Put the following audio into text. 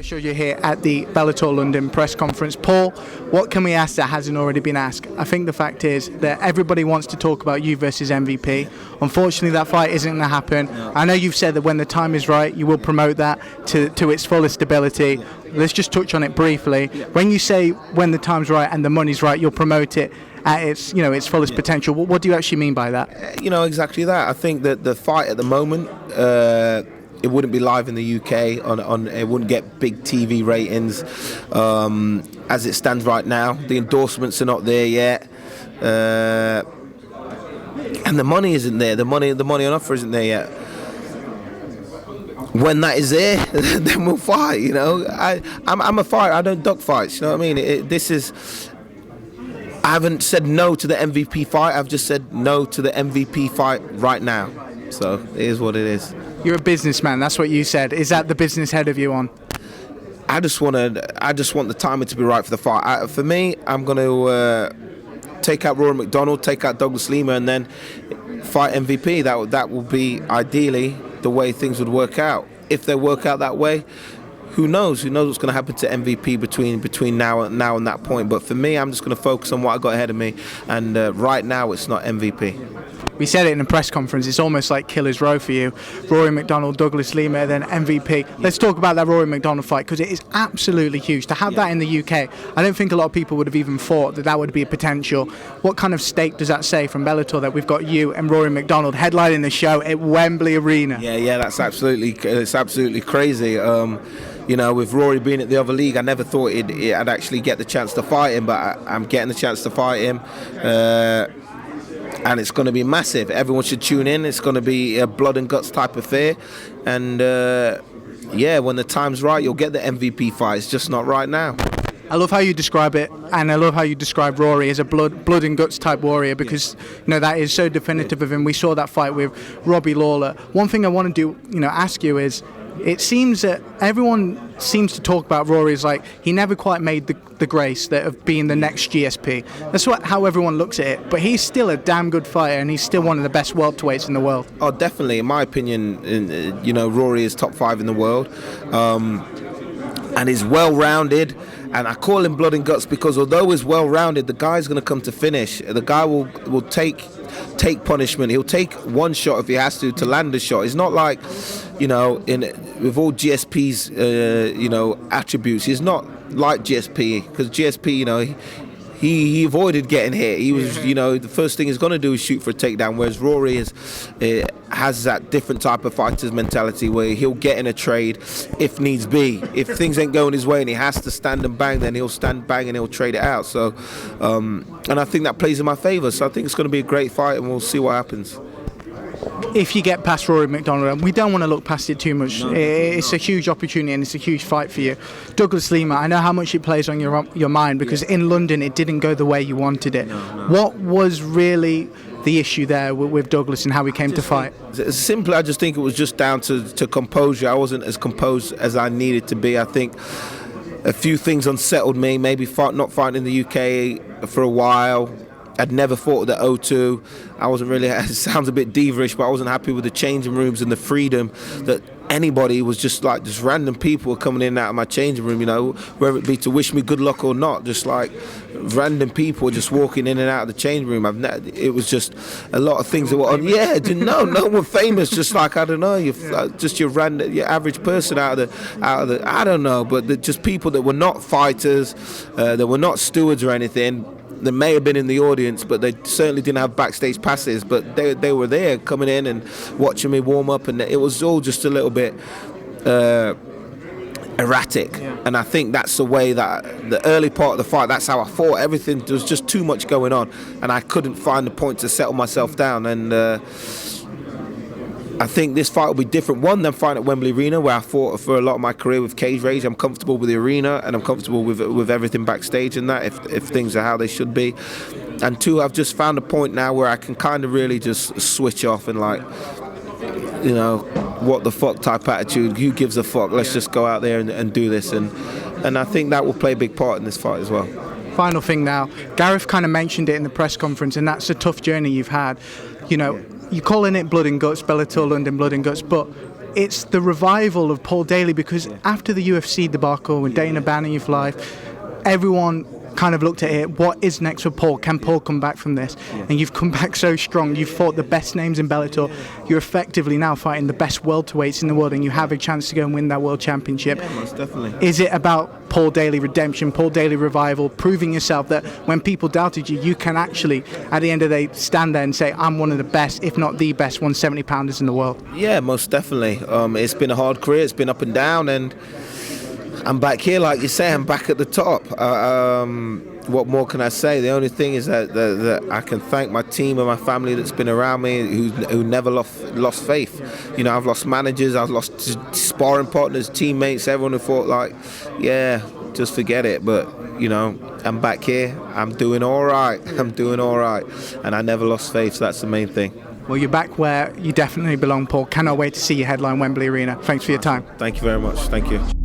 Show you here at the Bellator London press conference. Paul, what can we ask that hasn't already been asked? I think the fact is that everybody wants to talk about you versus MVP. Unfortunately, that fight isn't going to happen. I know you've said that when the time is right, you will promote that to its fullest ability. Let's just touch on it briefly. When you say when the time's right and the money's right, you'll promote it at its, its fullest potential. What do you actually mean by that? Exactly that. I think that the fight at the moment, it wouldn't be live in the UK. It wouldn't get big TV ratings as it stands right now. The endorsements are not there yet, and the money isn't there. The money on offer isn't there yet. When that is there, then we'll fight. I'm a fighter. I don't duck fights. You know what I mean? I haven't said no to the MVP fight. I've just said no to the MVP fight right now. So it is what it is. You're a businessman. That's what you said. Is that the business head of you on? I just want the timing to be right for the fight. For me, I'm going to take out Rory MacDonald, take out Douglas Lima, and then fight MVP. That will be ideally the way things would work out. If they work out that way, who knows? Who knows what's going to happen to MVP between now and that point? But for me, I'm just going to focus on what I got ahead of me. And right now, it's not MVP. We said it in a press conference, it's almost like killer's row for you. Rory MacDonald, Douglas Lima, then MVP. Let's talk about that Rory MacDonald fight, because it is absolutely huge. To have that in the UK, I don't think a lot of people would have even thought that would be a potential. What kind of stake does that say from Bellator that we've got you and Rory MacDonald headlining the show at Wembley Arena? Yeah, it's absolutely crazy. With Rory being at the other league, I never thought I'd actually get the chance to fight him, but I'm getting the chance to fight him. And it's going to be massive. Everyone should tune in. It's going to be a blood and guts type affair. And when the time's right, you'll get the MVP fight. It's just not right now. I love how you describe it, and I love how you describe Rory as a blood and guts type warrior, because that is so definitive of him. We saw that fight with Robbie Lawler. One thing I want to ask you is, it seems that everyone seems to talk about Rory as like he never quite made the grace of being the next GSP. That's how everyone looks at it. But he's still a damn good fighter, and he's still one of the best welterweights in the world. Oh, definitely. In my opinion, Rory is top 5 in the world, and he's well-rounded. And I call him blood and guts because although he's well-rounded, the guy's going to come to finish. The guy will take punishment. He'll take one shot if he has to land a shot. It's not like, with all GSP's, attributes, he's not like GSP, because GSP, he avoided getting hit. He was, the first thing he's going to do is shoot for a takedown, whereas Rory has that different type of fighter's mentality where he'll get in a trade if needs be. If things ain't going his way and he has to stand and bang, then he'll stand bang and he'll trade it out. So, and I think that plays in my favour. So I think it's going to be a great fight, and we'll see what happens. If you get past Rory MacDonald, and we don't want to look past it too much, it's a huge opportunity and it's a huge fight for you. Douglas Lima, I know how much it plays on your mind, because in London it didn't go the way you wanted it. What was really the issue there with Douglas and how he came to fight? Simply, I just think it was just down to composure. I wasn't as composed as I needed to be. I think a few things unsettled me, maybe not fighting in the UK for a while. I'd never fought at the O2. I wasn't really, it sounds a bit diva-ish, but I wasn't happy with the changing rooms and the freedom that anybody was just random people were coming in and out of my changing room, whether it be to wish me good luck or not, just like random people just walking in and out of the changing room. It was just a lot of things that were on. Yeah, no one famous, just like, I don't know, just your average person out of the, I don't know, but just people that were not fighters, that were not stewards or anything. They may have been in the audience, but they certainly didn't have backstage passes. But they were there, coming in and watching me warm up, and it was all just a little bit erratic. And I think that's the way that the early part of the fight, that's how I fought. Everything, there was just too much going on, and I couldn't find the point to settle myself down. And I think this fight will be different, one, than fighting at Wembley Arena, where I fought for a lot of my career with cage rage. I'm comfortable with the arena, and I'm comfortable with everything backstage and that, if things are how they should be. And two, I've just found a point now where I can kind of really just switch off and what the fuck type attitude, who gives a fuck, let's just go out there and do this. And I think that will play a big part in this fight as well. Final thing now, Gareth kind of mentioned it in the press conference, and that's a tough journey you've had. You're calling it blood and guts, Bellator London blood and guts, but it's the revival of Paul Daley, because after the UFC debacle with Dana banning you for life, everyone kind of looked at it, what is next for Paul? Can Paul come back from this? And you've come back so strong. You've fought the best names in Bellator. You're effectively now fighting the best welterweights in the world, and you have a chance to go and win that world championship. Yeah, most definitely. Is it about Paul Daley redemption, Paul Daley revival, proving yourself that when people doubted you, you can actually, at the end of the day, stand there and say, I'm one of the best, if not the best 170-pounders in the world? Yeah, most definitely. It's been a hard career. It's been up and down, and I'm back here, like you say. I'm back at the top. What more can I say? The only thing is that I can thank my team and my family that's been around me, who never lost faith. You know, I've lost managers, I've lost sparring partners, teammates, everyone who thought like, yeah, just forget it. But you know, I'm back here. I'm doing all right. And I never lost faith. So that's the main thing. Well, you're back where you definitely belong, Paul. Cannot wait to see you headline Wembley Arena. Thanks for your time. Thank you very much. Thank you.